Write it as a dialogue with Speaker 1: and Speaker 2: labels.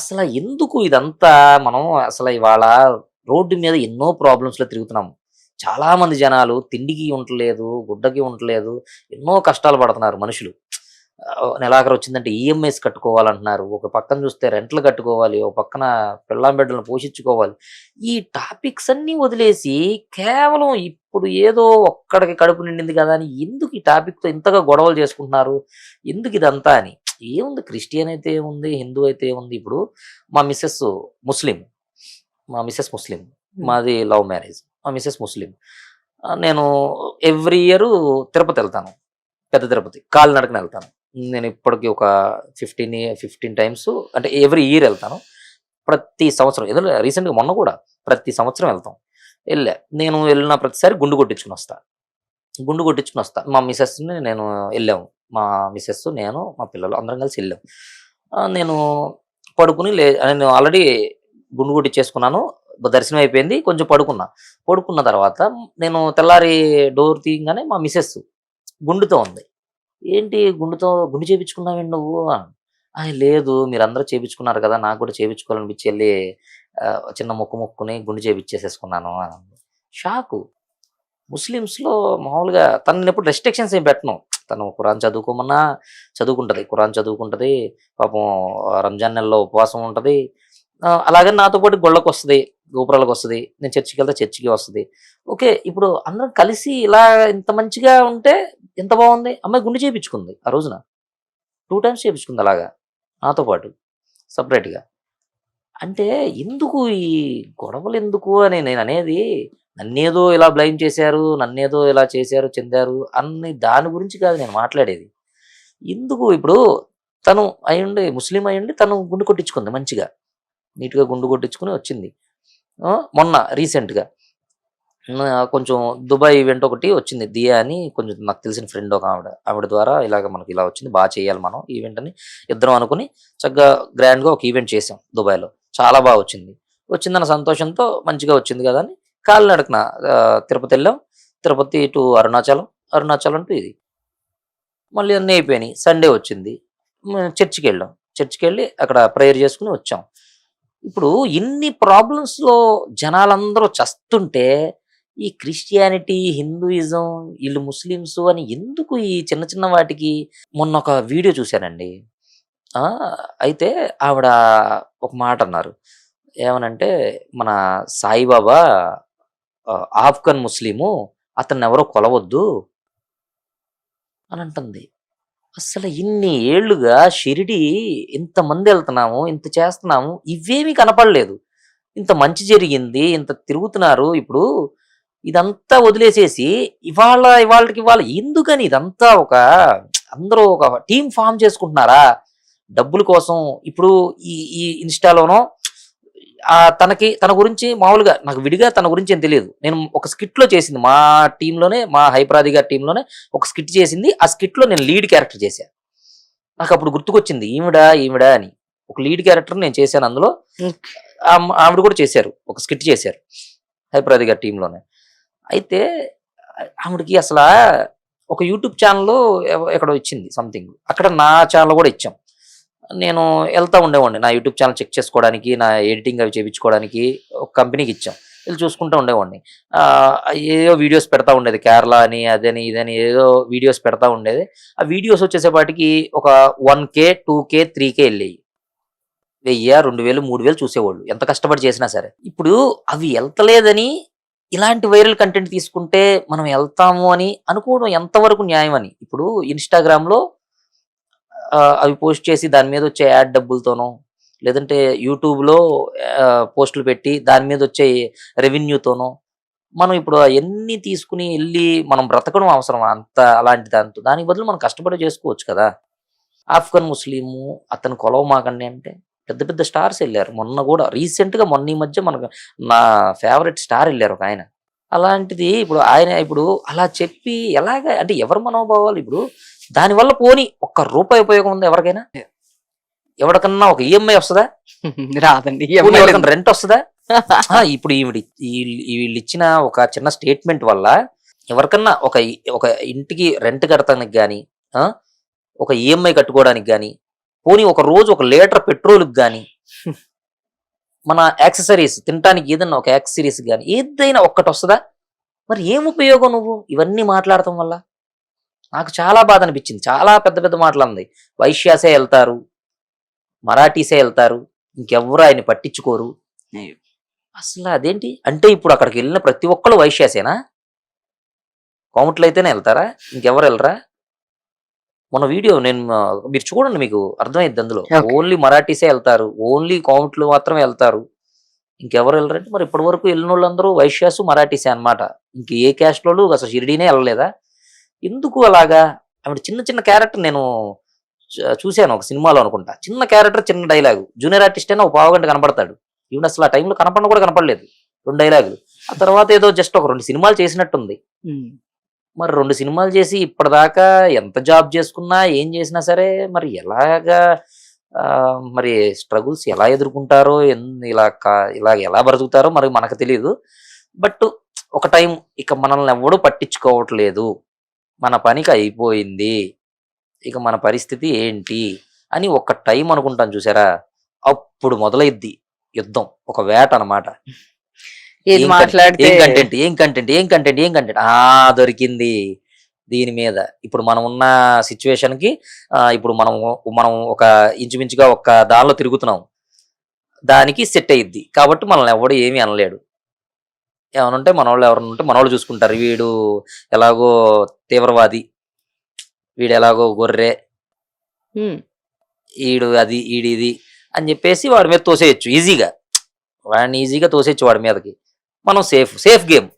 Speaker 1: అసల ఎందుకు ఇదంతా మనం అసల ఇవాళ రోడ్డు మీద ఎన్నో ప్రాబ్లమ్స్‌లో తిరుగుతున్నాం. చాలా మంది జనాలు తిండికి ఉండట్లేదు, గుడ్డకి ఉండట్లేదు. ఎన్నో కష్టాలు పడుతున్నారు మనుషులు. నెలాఖరు వచ్చిందంటే ఈఎంఐస్ కట్టుకోవాలంటున్నారు. ఒక పక్కన చూస్తే రెంట్‌లు కట్టుకోవాలి. ఒక పక్కన పెళ్ళాం బిడ్డలను పోషించుకోవాలి. ఈ టాపిక్స్ అన్నీ వదిలేసి కేవలం ఇప్పుడు ఏదో ఒక్కడికి కడుపు నిండింది కదా అని ఎందుకు ఈ టాపిక్‌తో ఇంతగా గొడవలు చేసుకుంటున్నారు? ఎందుకు ఇదంతా అని. ఏముంది క్రిస్టియన్ అయితే ఏముంది, హిందూ అయితే ఏముంది. ఇప్పుడు మా మిసెస్ ముస్లిం. మా మిసెస్ ముస్లిం.
Speaker 2: హ్మ్.
Speaker 1: మాది లవ్ మ్యారేజ్. మా మిసెస్ ముస్లిం. నేను ఎవ్రీ ఇయరు తిరుపతెళ్తాను. పెద్ద తిరుపతి. కాలినడకన ఎళ్తాను. నేను ఇప్పటికి ఒక 15 టైమ్స్ అంటే ఎవ్రీ ఇయర్ ఎళ్తాను. ప్రతి సంవత్సరం ఏదో రీసెంట్‌గా మొన్న కూడా ప్రతి సంవత్సరం ఎళ్తాం. నేను ఎళ్ళిన ప్రతిసారి గుండు కొట్టించుకొనొస్తా. గుండు కొట్టించుకొనొస్తా. మా మిసెస్‌ని నేను ఎళ్ళాము. మా మిసెస్, నేను, మా పిల్లలు అందరం కలిసి ఎళ్ళాం. నేను పడుకొని నేను ఆల్రెడీ గుండు కొట్టించేసుకున్నాను. దర్శనం అయిపోయింది. కొంచెం పడుకున్నా. పడుకున్న తర్వాత నేను తెల్లారి డోర్ తీయంగానే మా మిసెస్ గుండుతో ఉంది. "ఏంటి గుండు చేపించుకున్నావేంటి నువ్వు?" లేదు మీరందరూ చేపించుకున్నారు కదా! నాకు కూడా చేపించుకోవాలనిపించి ఎళ్లి చిన్న మొక్కు మొక్కుకొని గుండు చేపించేసేసుకున్నాను అనంది. షాకు. ముస్లిమ్స్‌లో మామూలుగా తననెప్పుడు రెస్ట్రిక్షన్స్ ఏం పెట్టను. తను ఖురాన్ చదువుకోమన్నా చదువుకుంటది. ఖురాన్ చదువుకుంటది. పాపం రంజాన్ నెలలో ఉపవాసం ఉంటది. అలాగని నాతో పాటు గుళ్ళకొస్తది, గోపురాలకొస్తది. నేను చర్చికెళ్తే చర్చికి వస్తది. ఓకే. ఇప్పుడు అందరం కలిసి ఇలా ఇంత మంచిగా ఉంటే ఎంత బావుంది. అమ్మాయి గుండు చేపించుకుంది ఆ రోజున. 2 టైమ్స్ చేపించుకుంది అలాగా నాతో పాటు సెపరేట్‌గా. అంటే ఎందుకు ఈ గొడవలెందుకు అని నేననేది, నన్నేదో ఇలా బ్లేమ్ చేశారు, నన్నేదో ఇలా చేశారు, చెందారు అని దాని గురించి కాదు నేను మాట్లాడేది. ఎందుకు ఇప్పుడు తను ముస్లిం అయ్యుండి తను గుండు కొట్టించుకుంది మంచిగా. నీట్‌గా గుండు కొట్టించుకొని వచ్చింది. మొన్న రీసెంట్‌గా కొంచెం దుబాయ్ ఈవెంట్ ఒకటి వచ్చింది. దియా అని కొంచెం నాకు తెలిసిన ఫ్రెండ్ ఒక ఆవిడ. ఆవిడ ద్వారా ఇలాగ మనకి ఇలా వచ్చింది. చేయాలి మనం ఈవెంట్ అని ఇద్దరం అనుకుని చక్కగా గ్రాండ్‌గా ఒక ఈవెంట్ చేసాం దుబాయ్‌లో. చాలా వచ్చింది. వచ్చిందన్న సంతోషంతో మంచిగా వచ్చింది కదా అని కాలినడకన తిరుపతెళ్ళాం. తిరుపతి టు అరుణాచలం, అరుణాచలం టు ఇది. మళ్ళీ అన్నీ అయిపోయినాయి. సండే వచ్చింది. చర్చికెళ్ళాం. చర్చికెళ్ళి అక్కడ ప్రేయర్ చేసుకొని వచ్చాం. ఇప్పుడు ఇన్ని ప్రాబ్లమ్స్‌లో జనాలందరూ చస్తుంటే, ఈ క్రిస్టియానిటీ, హిందూయిజం, ఈళ్ళు ముస్లిమ్స్ అని ఎందుకు ఈ చిన్న చిన్న వాటికి మొన్నొక వీడియో చూశానండి. ఆ! అయితే ఆవిడ ఒక మాటన్నారు. ఏమనంటే, మన సాయిబాబా ఆఫ్ఘన్ ముస్లిము అతన్నెవరో కొలవొద్దు అనంటుంది. అస్సలు ఇన్ని ఏళ్లుగా షిరిడీ ఇంతమందెళ్తున్నాము, ఇంత చేస్తున్నాము. ఇవేమీ కనపడలేదు. ఇంత మంచి జరిగింది. ఇంత తిరుగుతున్నారు. ఇప్పుడు ఇదంతా వదిలేసేసి ఇవాళటికి ఇవాళ ఎందుకని ఇదంతా అందరూ ఒక టీమ్ ఫార్మ్ చేసుకుంటున్నారా? డబ్బుల కోసం. ఇప్పుడు ఈ ఈ ఇన్‌స్టాలోనో తన గురించి మామూలుగా నాకు విడిగా తన గురించి ఏం తెలీదు. నేను ఒక స్కిట్‌లో చేసింది. మా టీమ్‌లోనే మా హైపరాది గారి టీమ్‌లోనే ఒక స్కిట్ చేసింది. ఆ స్కిట్‌లో నేను లీడ్ క్యారెక్టర్ చేశా. నాకప్పుడు గుర్తుకొచ్చింది ఈవిడ అని. ఒక లీడ్ క్యారెక్టర్ నేను చేశాను అందులో.
Speaker 2: ఓకే.
Speaker 1: ఆవిడ కూడా చేశారు. ఒక స్కిట్ చేశారు. హైపరాది గారి టీమ్‌లోనే. అయితే ఆవిడకి ఒక యూట్యూబ్ ఛానెల్ ఎక్కడో ఇచ్చింది సంథింగ్. అక్కడ నా ఛానెల్ కూడా ఇచ్చాం. నేను ఎళ్తా ఉండేవాడిని. నా యూట్యూబ్ ఛానెల్ చెక్ చేసుకోవడానికి, నా ఎడిటింగ్ అవి చేపించుకోవడానికి ఒక కంపెనీకి ఇచ్చాం. ఎళ్లి చూసుకుంటూ ఉండేవాడిని. ఆహ్, ఏవో వీడియోస్ పెడతా ఉండేది. కేరళ అని, అదని, ఇదని ఏదో వీడియోస్ పెడతా ఉండేది. ఆ వీడియోస్ వచ్చేసేపాటికి ఒక 1,000, 2,000, 3,000 ఎళ్ళేయి. 1000, 2000, 3000 చూసేవాళ్ళు. ఎంత కష్టపడి చేసినా సరే. ఇప్పుడు అవి ఎళ్తలేదని ఇలాంటి వైరల్ కంటెంట్ తీసుకుంటే మనం ఎళ్తాము అని అనుకోవడం ఎంతవరకు న్యాయం అని. ఇప్పుడు ఇన్‌స్టాగ్రామ్‌లో అవి పోస్ట్ చేసి దాని మీదొచ్చే యాడ్ డబ్బులతోనో, లేదంటే యూట్యూబ్‌లో పోస్టులు పెట్టి దాని మీదొచ్చే రెవెన్యూతోనో, మనం ఇప్పుడు అయన్నీ తీసుకొని ఎళ్లి మనం బ్రతకడం అవసరమా? అలాంటి దాంతో. దానికి బదులు మనం కష్టపడి చేసుకోవచ్చు కదా! ఆఫ్ఘన్ ముస్లిము అతను కొలవమాకండి అంటే, పెద్ద పెద్ద స్టార్స్ ఎళ్లారు. మొన్న గూడా రీసెంట్‌గా మొన్న ఈ మధ్య నా ఫేవరెట్ స్టార్ ఎళ్లారు ఒకాయన. అలాంటిది ఇప్పుడు అలా చెప్పి ఎలాగా అంటే ఎవరి మనోభావాలు ఇప్పుడు దానివల్ల పోనీ ఒక్క రూపాయి ఉపయోగం ఉందా ఎవరికైనా? ఎవడికన్నా ఒక ఈఎంఐ వస్తదా?
Speaker 2: రాదండి.
Speaker 1: పోనీ
Speaker 2: ఎమ్మెల్యేలు.
Speaker 1: ఎవరికన్నా రెంట్ వస్తదా? ఇప్పుడు వీళ్ళిచ్చిన ఒక చిన్న స్టేట్‌మెంట్ వల్ల ఎవరికన్నా ఒక ఇంటికి రెంట్ కడతానికి గాని, ఆ! ఒక ఈఎంఐ కట్టుకోవడానికి గాని, పోనీ ఒక రోజు ఒక లీటర్ పెట్రోల్‌కి గాని మన యాక్సెసరీస్ తినటానికి ఏదన్నా ఒక యాక్సెసరీస్ కానీ ఏదైనా ఒక్కటి వస్తుందా? మరి ఏం ఉపయోగం నువ్వు ఇవన్నీ మాట్లాడటం వల్ల? నాకు చాలా బాధ అనిపించింది. చాలా పెద్ద పెద్ద మాటలు అంది. వైశ్యాసే వెళ్తారు, మరాఠీసే వెళ్తారు, ఇంకెవ్వరు ఆయన పట్టించుకోరు.
Speaker 2: అయ్యో.
Speaker 1: అసలు అదేంటి అంటే ఇప్పుడు అక్కడికి వెళ్ళిన ప్రతి ఒక్కళ్ళు వైశ్యాసేనా? కోమట్లు అయితేనే వెళ్తారా? ఇంకెవరు వెళ్ళరా? మన వీడియో నేను మీరు చూడండి, మీకు అర్థమైద్ది అందులో.
Speaker 2: ఓకే.
Speaker 1: ఓన్లీ మరాఠీసే వెళ్తారు, ఓన్లీ కోమట్లు మాత్రమే వెళ్తారు, ఇంకెవరు వెళ్ళరంటే మరి ఇప్పటి వరకు వెళ్ళిన వాళ్ళందరూ వైశ్యాసు మరాఠీసే అన్నమాట. ఇంక ఏ క్యాస్ట్ వాళ్ళు అసలు షిరిడీనే వెళ్ళలేదా? ఎందుకు అలాగా? ఆవిడ చిన్న చిన్న క్యారెక్టర్ నేను చూశాను ఒక సినిమాలో అనుకుంటా. చిన్న క్యారెక్టర్, చిన్న డైలాగు. జూనియర్ ఆర్టిస్ట్ అయినా ఒక పావుగంట కనపడతాడు. ఈవిడ అసలు ఆ టైంలో కనపడను కూడా కనపడలేదు. 2 డైలాగులు. ఆ తర్వాత ఏదో జస్ట్ ఒక 2 సినిమాలు చేసినట్టుంది.
Speaker 2: ఉమ్.
Speaker 1: మరి 2 సినిమాలు చేసి ఇప్పటిదాకా ఎంత జాబ్ చేసుకున్నా, ఏం చేసినా సరే మరి ఎలాగా మరి స్ట్రగుల్స్ ఎలా ఎదుర్కొంటారో, ఇలా ఎలా బ్రతుకుతారో మరి మనకు తెలియదు. బట్ ఒక టైం ఇక మనల్ని ఎవడూ పట్టించుకోవట్లేదు, మన పనికి అయిపోయింది, ఇక మన పరిస్థితి ఏంటి అని ఒక టైం అనుకుంటాను చూసారా, అప్పుడు మొదలైద్ది యుద్ధం. ఒక వేట అనమాట.
Speaker 2: ఇది
Speaker 1: ఏం
Speaker 2: మాట్లాడితే
Speaker 1: కంటెంట్ దొరికింది దీని మీద. ఇప్పుడు మనం ఉన్న సిచ్యువేషన్ కి ఇప్పుడు మనం ఒక ఇంచుమించుగా ఒక దానిలో తిరుగుతున్నాం, దానికి సెట్ అయ్యిద్ది. కాబట్టి మనల్ని ఎవడు ఏమీ అనలేడు. ఏమనుంటే మనోళ్ళు ఎవరన్నా ఉంటే మనోళ్ళు చూసుకుంటారు. వీడు ఎలాగో తీవ్రవాది, వీడు ఎలాగో గొర్రె,
Speaker 2: ఉమ్.
Speaker 1: ఈడిది అని చెప్పేసి వాడి మీద తోసేయచ్చు ఈజీగా. వాడిని ఈజీగా తోసేయచ్చు వాడి మీదకి. మనం సేఫ్ గేమ్.